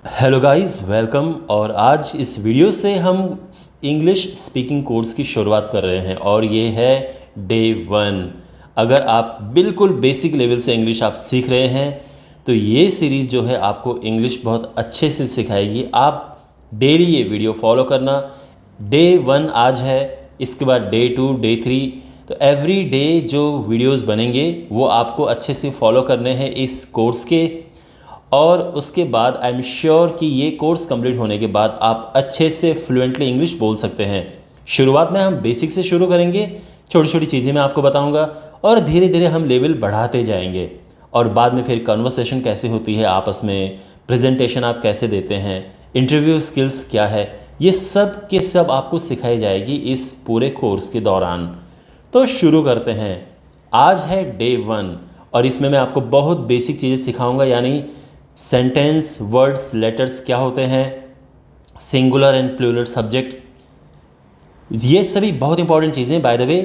Hello guys, welcome. और आज इस वीडियो से हम इंग्लिश स्पीकिंग कोर्स की शुरुआत कर रहे हैं और ये है डे 1। अगर आप बिल्कुल बेसिक लेवल से इंग्लिश आप सीख रहे हैं तो ये सीरीज़ जो है आपको इंग्लिश बहुत अच्छे से सिखाएगी। आप डेली ये वीडियो फॉलो करना। डे 1 आज है, इसके बाद डे 2, डे 3, तो एवरी डे जो वीडियोस बनेंगे वो आपको अच्छे से फॉलो करने हैं इस कोर्स के। और उसके बाद आई एम श्योर कि ये कोर्स कंप्लीट होने के बाद आप अच्छे से फ्लुएंटली इंग्लिश बोल सकते हैं। शुरुआत में हम बेसिक से शुरू करेंगे, छोटी छोटी चीज़ें मैं आपको बताऊंगा और धीरे धीरे हम लेवल बढ़ाते जाएंगे। और बाद में फिर कन्वर्सेशन कैसे होती है आपस में, प्रेजेंटेशन आप कैसे देते हैं, इंटरव्यू स्किल्स क्या है, ये सब के सब आपको सिखाई जाएगी इस पूरे कोर्स के दौरान। तो शुरू करते हैं। आज है डे 1 और इसमें मैं आपको बहुत बेसिक चीज़ें सिखाऊंगा, यानी सेंटेंस, वर्ड्स, लेटर्स क्या होते हैं, सिंगुलर एंड प्लूरल सब्जेक्ट, ये सभी बहुत इंपॉर्टेंट चीज़ें बाय द वे।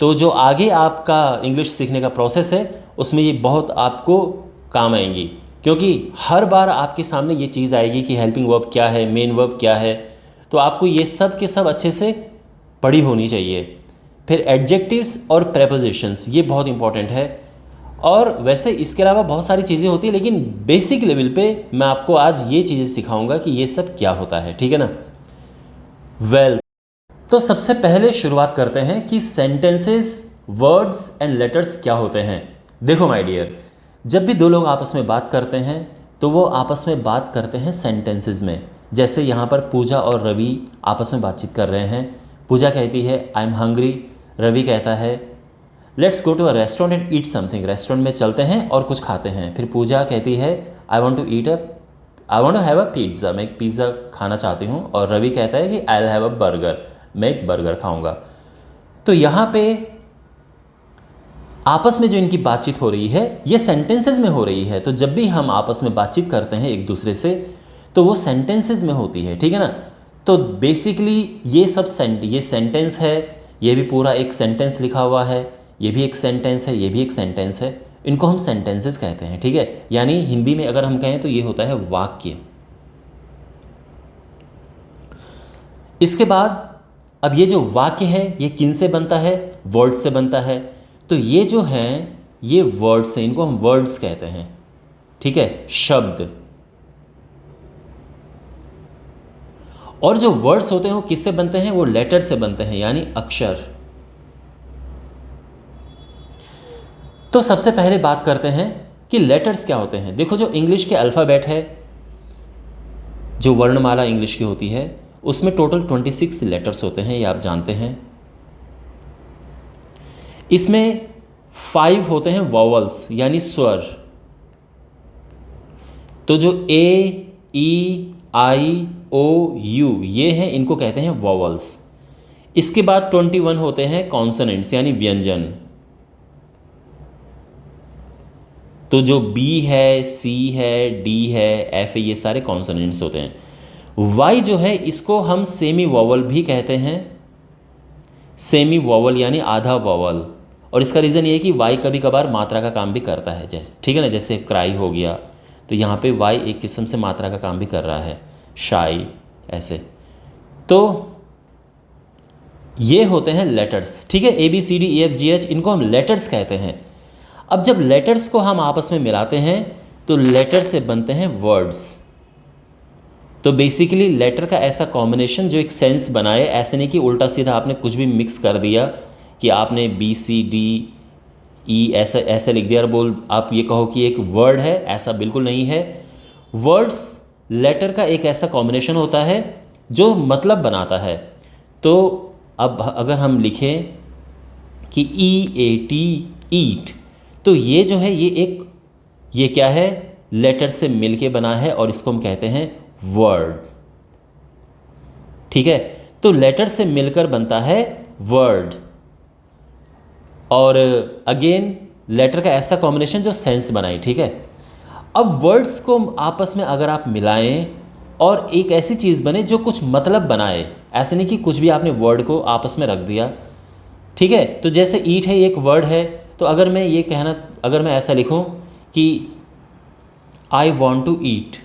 तो जो आगे आपका इंग्लिश सीखने का प्रोसेस है उसमें ये बहुत आपको काम आएंगी, क्योंकि हर बार आपके सामने ये चीज़ आएगी कि हेल्पिंग वर्ब क्या है, मेन वर्ब क्या है, तो आपको ये सब के सब अच्छे से पढ़ी होनी चाहिए। फिर एडजेक्टिव्स और प्रेपोजिशंस, ये बहुत इंपॉर्टेंट है। और वैसे इसके अलावा बहुत सारी चीज़ें होती हैं, लेकिन बेसिक लेवल पे मैं आपको आज ये चीज़ें सिखाऊंगा कि ये सब क्या होता है, ठीक है ना। तो सबसे पहले शुरुआत करते हैं कि सेंटेंसेस, वर्ड्स एंड लेटर्स क्या होते हैं। देखो माय डियर, जब भी दो लोग आपस में बात करते हैं तो वो आपस में बात करते हैं सेंटेंसेस में। जैसे यहाँ पर पूजा और रवि आपस में बातचीत कर रहे हैं। पूजा कहती है आई एम हंग्री, रवि कहता है let's go to a restaurant and eat something, restaurant में चलते हैं और कुछ खाते हैं। फिर पूजा कहती है I want to have a pizza, मैं एक पिज़्ज़ा खाना चाहती हूँ। और रवि कहता है कि I will have a burger, मैं एक बर्गर खाऊंगा। तो यहाँ पे आपस में जो इनकी बातचीत हो रही है ये सेंटेंसेस में हो रही है। तो जब भी हम आपस में बातचीत करते हैं एक दूसरे से तो वो सेंटेंसेस में होती है, ठीक है ना। तो बेसिकली ये सेंटेंस है, ये भी पूरा एक सेंटेंस लिखा हुआ है, ये भी एक सेंटेंस है, ये भी एक सेंटेंस है। इनको हम सेंटेंसेस कहते हैं, ठीक है। यानी हिंदी में अगर हम कहें तो ये होता है वाक्य। इसके बाद अब ये जो वाक्य है ये किन से बनता है, वर्ड से बनता है। तो ये जो हैं ये वर्ड्स हैं, इनको हम वर्ड्स कहते हैं, ठीक है, शब्द। और जो वर्ड्स होते हैं वो किससे बनते हैं, वो लेटर से बनते हैं, यानी अक्षर। तो सबसे पहले बात करते हैं कि लेटर्स क्या होते हैं। देखो, जो इंग्लिश के अल्फ़ाबेट है, जो वर्णमाला इंग्लिश की होती है, उसमें टोटल 26 लेटर्स होते हैं, ये आप जानते हैं। इसमें 5 होते हैं वॉवल्स, यानी स्वर। तो जो ए, ई, आई, ओ, यू ये हैं, इनको कहते हैं वॉवल्स। इसके बाद 21 होते हैं कॉन्सोनेंट्स, यानी व्यंजन। तो जो बी है, सी है, डी है, एफ है, ये सारे कॉन्सोनेंट्स होते हैं। वाई जो है इसको हम सेमी वॉवल भी कहते हैं। सेमी वॉवल यानी आधा वॉवल। और इसका रीज़न ये है कि वाई कभी कभार मात्रा का काम भी करता है, जैसे, ठीक है ना, जैसे क्राई हो गया तो यहाँ पे वाई एक किस्म से मात्रा का काम भी कर रहा है, शाई, ऐसे। तो ये होते हैं लेटर्स, ठीक है। A B C D E F G H, इनको हम लेटर्स कहते हैं। अब जब लेटर्स को हम आपस में मिलाते हैं तो लेटर से बनते हैं वर्ड्स। तो बेसिकली लेटर का ऐसा कॉम्बिनेशन जो एक सेंस बनाए, ऐसे नहीं कि उल्टा सीधा आपने कुछ भी मिक्स कर दिया कि आपने बी सी डी ई ऐसे ऐसे लिख दिया और बोल आप ये कहो कि एक वर्ड है, ऐसा बिल्कुल नहीं है। वर्ड्स लेटर का एक ऐसा कॉम्बिनेशन होता है जो मतलब बनाता है। तो अब अगर हम लिखें कि ई ए टी, ईट, तो ये जो है ये क्या है, लेटर से मिलके बना है और इसको हम कहते हैं वर्ड, ठीक है। तो लेटर से मिलकर बनता है वर्ड। और अगेन लेटर का ऐसा कॉम्बिनेशन जो सेंस बनाए, ठीक है। अब वर्ड्स को आपस में अगर आप मिलाएं और एक ऐसी चीज़ बने जो कुछ मतलब बनाए, ऐसे नहीं कि कुछ भी आपने वर्ड को आपस में रख दिया, ठीक है। तो जैसे ईट है, ये एक वर्ड है। तो अगर मैं ऐसा लिखूं कि आई वॉन्ट टू ईट,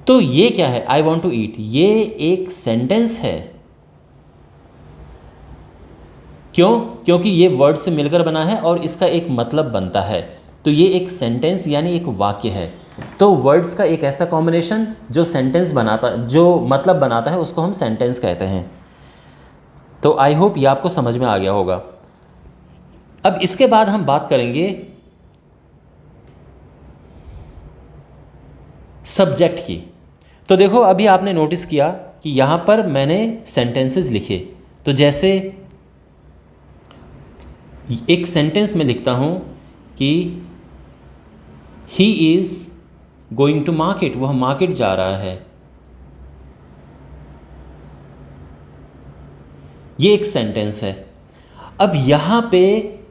तो ये क्या है, आई वॉन्ट टू ईट, ये एक सेंटेंस है। क्यों? क्योंकि ये वर्ड से मिलकर बना है और इसका एक मतलब बनता है। तो ये एक सेंटेंस यानी एक वाक्य है। तो वर्ड्स का एक ऐसा कॉम्बिनेशन जो सेंटेंस बनाता, जो मतलब बनाता है, उसको हम सेंटेंस कहते हैं। तो आई होप ये आपको समझ में आ गया होगा। अब इसके बाद हम बात करेंगे सब्जेक्ट की। तो देखो, अभी आपने नोटिस किया कि यहाँ पर मैंने सेंटेंसेस लिखे। तो जैसे एक सेंटेंस में लिखता हूँ कि he is going to market, वह मार्केट जा रहा है। ये एक सेंटेंस है। अब यहाँ पे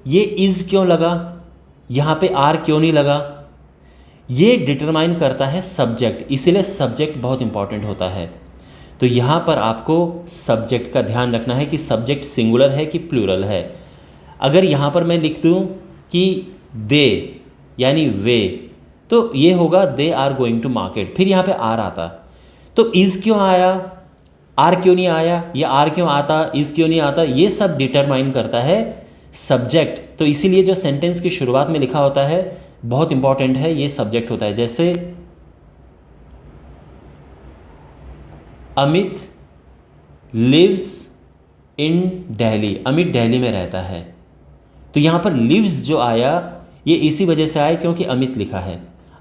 ये इज़ क्यों लगा, यहाँ पे आर क्यों नहीं लगा, ये डिटरमाइन करता है सब्जेक्ट, इसीलिए सब्जेक्ट बहुत इंपॉर्टेंट होता है। तो यहाँ पर आपको सब्जेक्ट का ध्यान रखना है कि सब्जेक्ट सिंगुलर है कि प्लूरल है। अगर यहाँ पर मैं लिख दूँ कि दे यानी वे, तो ये होगा they are going to market, फिर यहाँ पे आर आता। तो इज़ क्यों आया, आर क्यों नहीं आया, ये आर क्यों आता, इज़ क्यों नहीं आता, ये सब डिटरमाइन करता है सब्जेक्ट। तो इसीलिए जो सेंटेंस की शुरुआत में लिखा होता है बहुत इंपॉर्टेंट है, ये सब्जेक्ट होता है। जैसे अमित लिव्स इन दिल्ली, अमित दिल्ली में रहता है। तो यहाँ पर लिव्स जो आया ये इसी वजह से आया क्योंकि अमित लिखा है।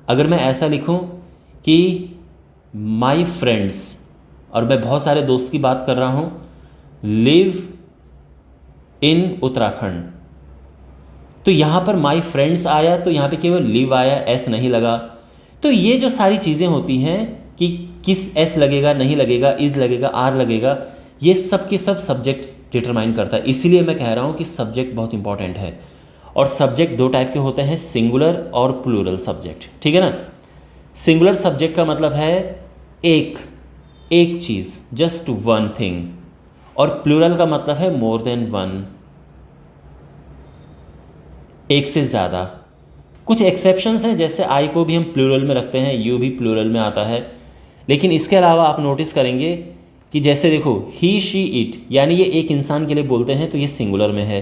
अगर मैं ऐसा लिखूँ कि माई फ्रेंड्स, और मैं बहुत सारे दोस्त की बात कर रहा हूँ, लिव इन उत्तराखंड, तो यहाँ पर माई फ्रेंड्स आया, तो यहाँ पे केवल लिव आया, एस नहीं लगा। तो ये जो सारी चीज़ें होती हैं कि किस एस लगेगा, नहीं लगेगा, इज़ लगेगा, आर लगेगा, ये सब की सब सब्जेक्ट डिटरमाइन करता है। इसीलिए मैं कह रहा हूँ कि सब्जेक्ट बहुत इंपॉर्टेंट है। और सब्जेक्ट दो टाइप के होते हैं, सिंगुलर और प्लूरल सब्जेक्ट, ठीक है ना। सिंगुलर सब्जेक्ट का मतलब है एक चीज़, जस्ट वन थिंग, और प्लूरल का मतलब है मोर देन वन, एक से ज़्यादा। कुछ एक्सेप्शंस हैं, जैसे आई को भी हम प्लूरल में रखते हैं, यू भी प्लूरल में आता है। लेकिन इसके अलावा आप नोटिस करेंगे कि जैसे देखो ही शी इट, यानी ये एक इंसान के लिए बोलते हैं तो ये सिंगुलर में है।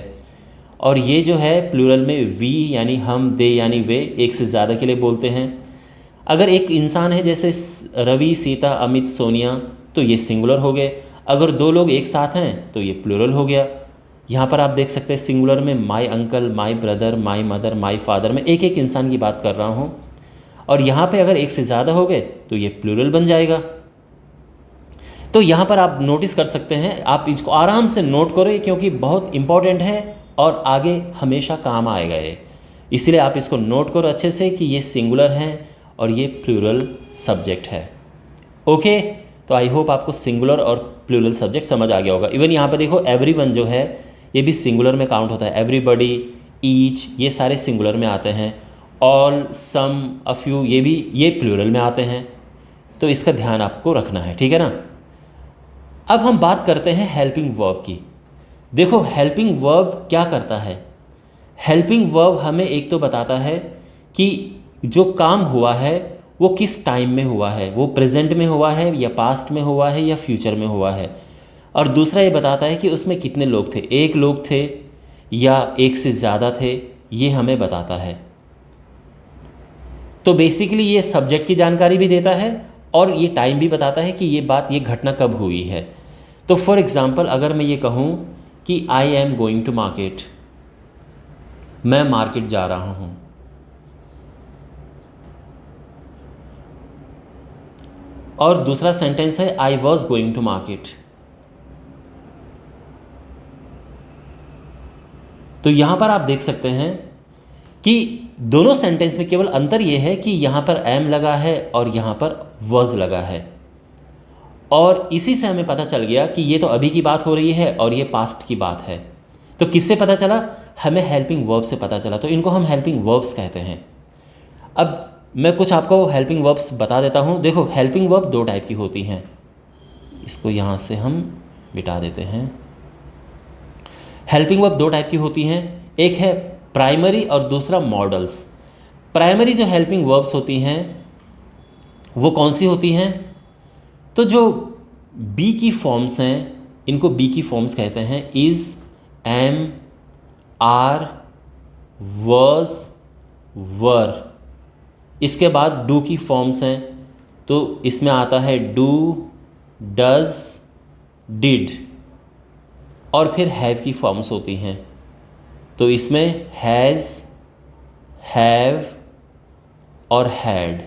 और ये जो है प्लूरल में वी यानी हम, दे यानी वे, एक से ज़्यादा के लिए बोलते हैं। अगर एक इंसान है जैसे रवि, सीता, अमित, सोनिया, तो ये सिंगुलर हो गए। अगर दो लोग एक साथ हैं तो ये प्लूरल हो गया। यहाँ पर आप देख सकते हैं सिंगुलर में my uncle, my brother, my mother, my father, मैं एक एक इंसान की बात कर रहा हूँ। और यहाँ पे अगर एक से ज़्यादा हो गए तो ये प्लूरल बन जाएगा। तो यहाँ पर आप नोटिस कर सकते हैं, आप इसको आराम से नोट करो क्योंकि बहुत इंपॉर्टेंट है और आगे हमेशा काम आएगा ये। इसलिए आप इसको नोट करो अच्छे से कि ये सिंगुलर है और ये प्लूरल सब्जेक्ट है। ओके, तो आई होप आपको सिंगुलर और प्लूरल सब्जेक्ट समझ आ गया होगा। इवन यहाँ पर देखो एवरीवन जो है ये भी सिंगुलर में काउंट होता है। एवरीबॉडी, ईच, ये सारे सिंगुलर में आते हैं। ऑल, सम, अ फ्यू, ये प्लूरल में आते हैं। तो इसका ध्यान आपको रखना है, ठीक है ना। अब हम बात करते हैं हेल्पिंग वर्ब की। देखो हेल्पिंग वर्ब क्या करता है। हेल्पिंग वर्ब हमें एक तो बताता है कि जो काम हुआ है वो किस टाइम में हुआ है, वो प्रेजेंट में हुआ है या पास्ट में हुआ है या फ्यूचर में हुआ है। और दूसरा ये बताता है कि उसमें कितने लोग थे, एक लोग थे या एक से ज़्यादा थे, ये हमें बताता है। तो बेसिकली ये सब्जेक्ट की जानकारी भी देता है और ये टाइम भी बताता है कि ये घटना कब हुई है। तो फॉर एग्ज़ाम्पल अगर मैं ये कहूँ कि I am going to market, मैं मार्केट जा रहा हूँ, और दूसरा सेंटेंस है I was going to market, तो यहाँ पर आप देख सकते हैं कि दोनों सेंटेंस में केवल अंतर यह है कि यहाँ पर एम लगा है और यहाँ पर वॉज लगा है। और इसी से हमें पता चल गया कि ये तो अभी की बात हो रही है और ये पास्ट की बात है। तो किससे पता चला? हमें हेल्पिंग वर्ब से पता चला। तो इनको हम हेल्पिंग वर्ब्स कहते हैं। अब मैं कुछ आपको हेल्पिंग वर्ब्स बता देता हूँ। देखो हेल्पिंग वर्ब दो टाइप की होती हैं, इसको यहाँ से हम मिटा देते हैं। हेल्पिंग वर्ब दो टाइप की होती हैं, एक है प्राइमरी और दूसरा मॉडल्स। प्राइमरी जो हेल्पिंग वर्ब्स होती हैं वो कौन सी होती हैं? तो जो बी की फॉर्म्स हैं, इनको बी की फॉर्म्स कहते हैं। इज़, एम, आर, वॉज, वर। इसके बाद डू की फॉर्म्स हैं, तो इसमें आता है डू, डज, डिड, और फिर हैव की फॉर्म्स होती हैं, तो इसमें हैज़, हैव और हैड।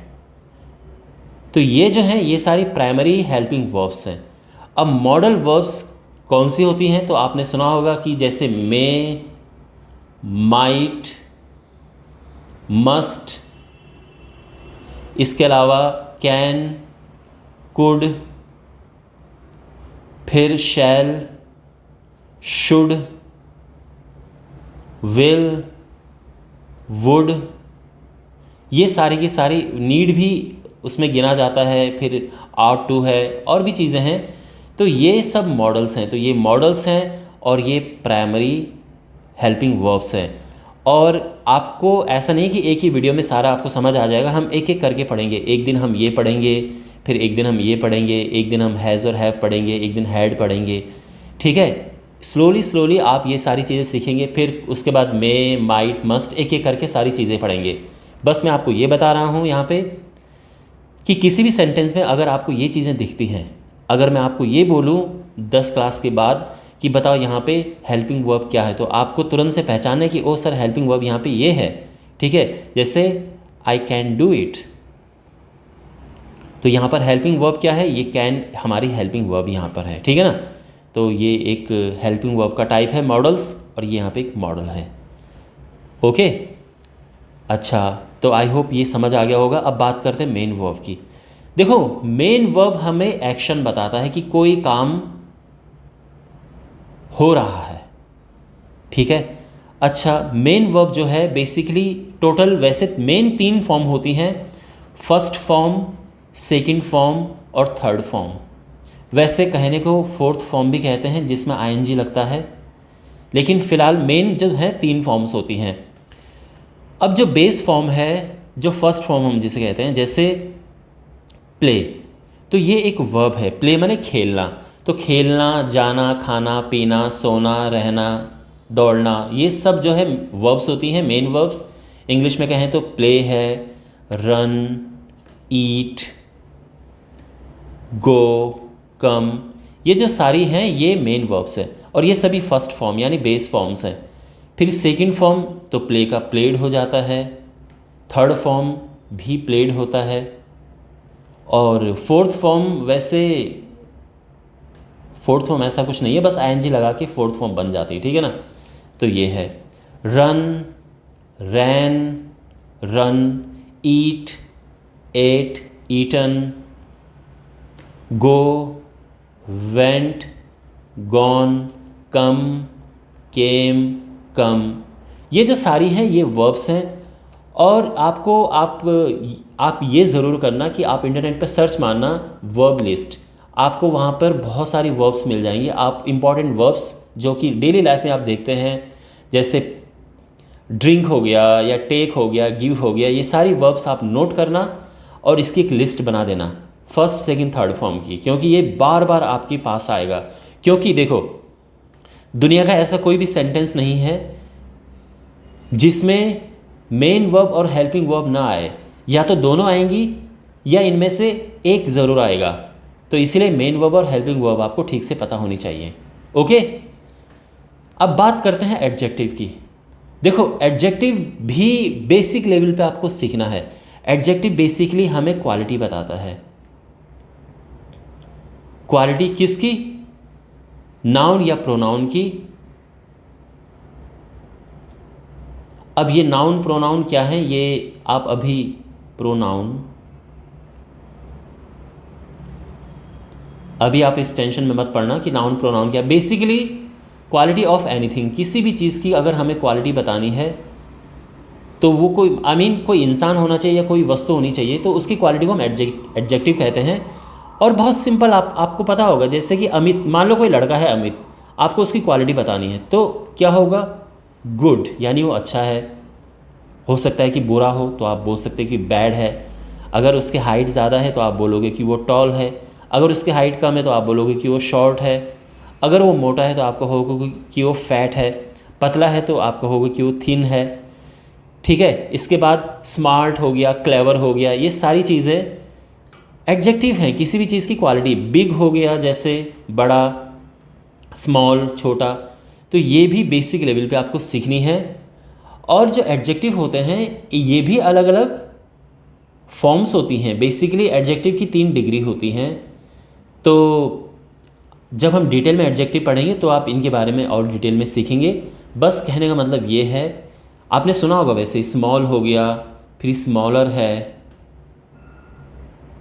तो ये जो हैं ये सारी प्राइमरी हेल्पिंग वर्ब्स हैं। अब मॉडल वर्ब्स कौन सी होती हैं? तो आपने सुना होगा कि जैसे मे, माइट, मस्ट, इसके अलावा कैन, कुड, फिर शैल, शुड, विल, वुड, ये सारी की सारी, नीड भी उसमें गिना जाता है, फिर आउट टू है, और भी चीज़ें हैं। तो ये सब मॉडल्स हैं। तो ये मॉडल्स हैं और ये प्राइमरी हेल्पिंग वर्ब्स हैं। और आपको ऐसा नहीं कि एक ही वीडियो में सारा आपको समझ आ जाएगा, हम एक एक करके पढ़ेंगे। एक दिन हम ये पढ़ेंगे, फिर एक दिन हम ये पढ़ेंगे, एक दिन हम हैज़ और हैव पढ़ेंगे, एक दिन हैड पढ़ेंगे, ठीक है। स्लोली स्लोली आप ये सारी चीज़ें सीखेंगे, फिर उसके बाद मे, माइट, मस्ट, एक एक करके सारी चीज़ें पढ़ेंगे। बस मैं आपको ये बता रहा हूँ यहाँ पे कि किसी भी सेंटेंस में अगर आपको ये चीज़ें दिखती हैं, अगर मैं आपको ये बोलूँ 10 क्लास के बाद कि बताओ यहाँ पे हेल्पिंग वर्ब क्या है, तो आपको तुरंत से पहचानना कि ओ सर हेल्पिंग वर्ब यहाँ पे ये है, ठीक है। जैसे आई कैन डू इट, तो यहाँ पर हेल्पिंग वर्ब क्या है? ये कैन हमारी हेल्पिंग वर्ब यहाँ पर है, ठीक है ना। तो ये एक हेल्पिंग वर्ब का टाइप है मॉडल्स, और ये यहाँ पे एक मॉडल है। ओके, अच्छा, तो आई होप ये समझ आ गया होगा। अब बात करते हैं मेन वर्ब की। देखो, मेन वर्ब हमें एक्शन बताता है कि कोई काम हो रहा है, ठीक है। अच्छा, मेन वर्ब जो है बेसिकली टोटल वैसे मेन 3 फॉर्म होती हैं, फर्स्ट फॉर्म, सेकंड फॉर्म और थर्ड फॉर्म। वैसे कहने को फोर्थ फॉर्म भी कहते हैं जिसमें आईएनजी लगता है, लेकिन फ़िलहाल मेन जो है 3 फॉर्म्स होती हैं। अब जो बेस फॉर्म है, जो फर्स्ट फॉर्म हम जिसे कहते हैं, जैसे प्ले, तो ये एक वर्ब है। प्ले माने खेलना, तो खेलना, जाना, खाना, पीना, सोना, रहना, दौड़ना, ये सब जो है वर्ब्स होती हैं, मेन वर्ब्स। इंग्लिश में कहें तो प्ले है, रन, ईट, गो, कम, ये जो सारी हैं ये मेन वर्ब्स हैं, और ये सभी फर्स्ट फॉर्म यानी बेस फॉर्म्स हैं। फिर सेकंड फॉर्म तो प्ले का प्लेड हो जाता है, थर्ड फॉर्म भी प्लेड होता है, और फोर्थ फॉर्म वैसे फोर्थ फॉर्म ऐसा कुछ नहीं है, बस आईएनजी लगा के फोर्थ फॉर्म बन जाती है, ठीक है ना। तो ये है रन, रैन, रन, ईट, एट, ईटन, गो, वेंट, गॉन, कम, केम, कम, ये जो सारी हैं ये वर्ब्स हैं। और आपको आप ये ज़रूर करना कि आप इंटरनेट पर सर्च मारना वर्ब लिस्ट, आपको वहाँ पर बहुत सारी वर्ब्स मिल जाएंगी। आप इंपॉर्टेंट वर्ब्स जो कि डेली लाइफ में आप देखते हैं, जैसे ड्रिंक हो गया या टेक हो गया, गिव हो गया, ये सारी वर्ब्स आप नोट करना और इसकी एक लिस्ट बना देना फर्स्ट, सेकंड, थर्ड फॉर्म की, क्योंकि ये बार बार आपके पास आएगा। क्योंकि देखो, दुनिया का ऐसा कोई भी सेंटेंस नहीं है जिसमें मेन वर्ब और हेल्पिंग वर्ब ना आए, या तो दोनों आएंगी या इनमें से एक ज़रूर आएगा। तो इसीलिए मेन वर्ब और हेल्पिंग वर्ब आपको ठीक से पता होनी चाहिए। ओके, अब बात करते हैं एडजेक्टिव की। देखो, एडजेक्टिव भी बेसिक लेवल पे आपको सीखना है। एडजेक्टिव बेसिकली हमें क्वालिटी बताता है। क्वालिटी किसकी? नाउन या प्रोनाउन की। अब ये नाउन प्रोनाउन क्या है, ये आप अभी प्रोनाउन, अभी आप इस टेंशन में मत पड़ना कि नाउन प्रोनाउन क्या। बेसिकली क्वालिटी ऑफ एनीथिंग, किसी भी चीज़ की अगर हमें क्वालिटी बतानी है तो वो कोई कोई इंसान होना चाहिए या कोई वस्तु होनी चाहिए, तो उसकी क्वालिटी को हम एडजेक्टिव कहते हैं। और बहुत सिंपल, आपको पता होगा, जैसे कि अमित, मान लो कोई लड़का है अमित, आपको उसकी क्वालिटी बतानी है तो क्या होगा? गुड, यानी वो अच्छा है। हो सकता है कि बुरा हो तो आप बोल सकते हैं कि बैड है। अगर उसके हाइट ज़्यादा है तो आप बोलोगे कि वो टॉल है, अगर उसकी हाइट कम है तो आप बोलोगे कि वो शॉर्ट है, अगर वो मोटा है तो आप कहोगे कि वो फैट है, पतला है तो आप कहोगे कि वो थिन है। ठीक है, इसके बाद स्मार्ट हो गया, क्लेवर हो गया, ये सारी चीज़ें एडजेक्टिव हैं किसी भी चीज़ की क्वालिटी। बिग हो गया जैसे बड़ा, स्मॉल छोटा, तो ये भी बेसिक लेवल पे आपको सीखनी है। और जो एडजेक्टिव होते हैं ये भी अलग अलग फॉर्म्स होती हैं। बेसिकली एडजेक्टिव की 3 डिग्री होती हैं। तो जब हम डिटेल में एडजेक्टिव पढ़ेंगे तो आप इनके बारे में और डिटेल में सीखेंगे। बस कहने का मतलब ये है, आपने सुना होगा वैसे स्मॉल हो गया, फिर स्मॉलर है,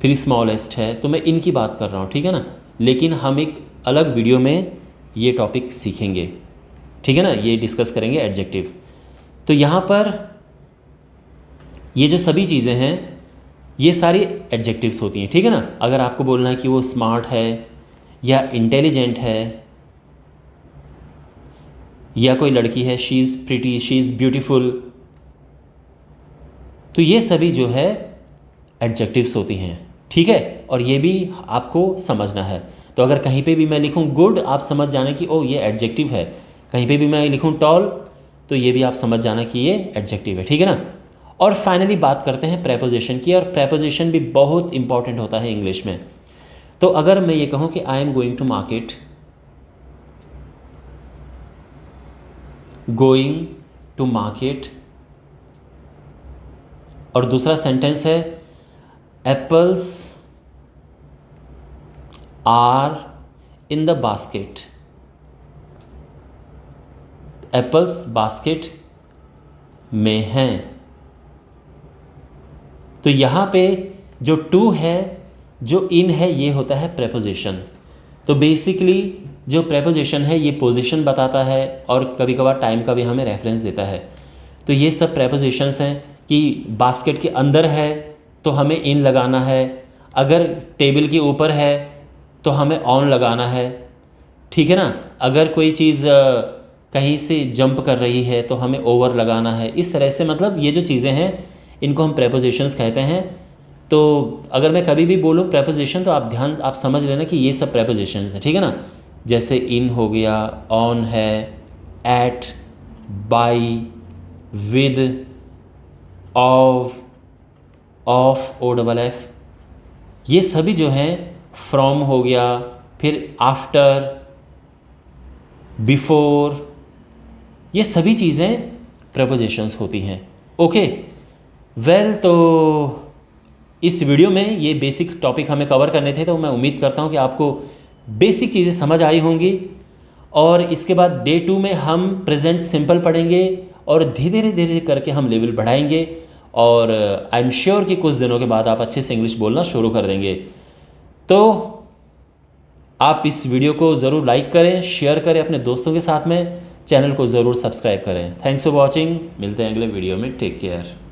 फिर स्मॉलेस्ट है, तो मैं इनकी बात कर रहा हूँ, ठीक है ना। लेकिन हम एक अलग वीडियो में ये टॉपिक सीखेंगे, ठीक है ना, ये डिस्कस करेंगे एडजेक्टिव। तो यहाँ पर ये जो सभी चीज़ें हैं ये सारी एडजेक्टिव्स होती हैं, ठीक है ना। अगर आपको बोलना है कि वो स्मार्ट है या इंटेलिजेंट है, या कोई लड़की है she is pretty, she is beautiful, तो ये सभी जो है एडजेक्टिव्स होती हैं, ठीक है। और ये भी आपको समझना है। तो अगर कहीं पे भी मैं लिखूँ गुड, आप समझ जाना कि ओ ये एडजेक्टिव है। कहीं पे भी मैं लिखूँ टॉल, तो ये भी आप समझ जाना कि ये एडजेक्टिव है, ठीक है ना। और फाइनली बात करते हैं प्रेपोजिशन की, और प्रेपोजिशन भी बहुत इंपॉर्टेंट होता है इंग्लिश में। तो अगर मैं ये कहूँ कि I am going to market, going to market, और दूसरा सेंटेंस है apples are in the basket, apples basket में हैं। तो यहाँ पे जो टू है, जो इन है, ये होता है प्रेपोजिशन। तो बेसिकली जो प्रेपोजिशन है ये पोजीशन बताता है और कभी कभार टाइम का भी हमें रेफरेंस देता है। तो ये सब प्रेपोजिशंस हैं कि बास्केट के अंदर है तो हमें इन लगाना है, अगर टेबल के ऊपर है तो हमें ऑन लगाना है, ठीक है ना। अगर कोई चीज़ कहीं से जंप कर रही है तो हमें ओवर लगाना है। इस तरह से मतलब ये जो चीज़ें हैं इनको हम प्रेपोजिशंस कहते हैं। तो अगर मैं कभी भी बोलूँ प्रेपोजिशन तो आप समझ लेना कि ये सब प्रेपोजिशंस हैं, ठीक है ना। जैसे इन हो गया, ऑन है, at, by, with, off, O double F, ये सभी जो हैं, फ्रॉम हो गया, फिर आफ्टर, बिफोर, ये सभी चीज़ें प्रेपोजिशंस होती हैं। ओके वेल, तो इस वीडियो में ये बेसिक टॉपिक हमें कवर करने थे, तो मैं उम्मीद करता हूँ कि आपको बेसिक चीज़ें समझ आई होंगी। और इसके बाद डे 2 में हम प्रेजेंट सिंपल पढ़ेंगे और धीरे धीरे करके हम लेवल बढ़ाएंगे। और आई एम श्योर कि कुछ दिनों के बाद आप अच्छे से इंग्लिश बोलना शुरू कर देंगे। तो आप इस वीडियो को ज़रूर लाइक करें, शेयर करें अपने दोस्तों के साथ में, चैनल को ज़रूर सब्सक्राइब करें। थैंक्स फॉर वॉचिंग, मिलते हैं अगले वीडियो में, टेक केयर।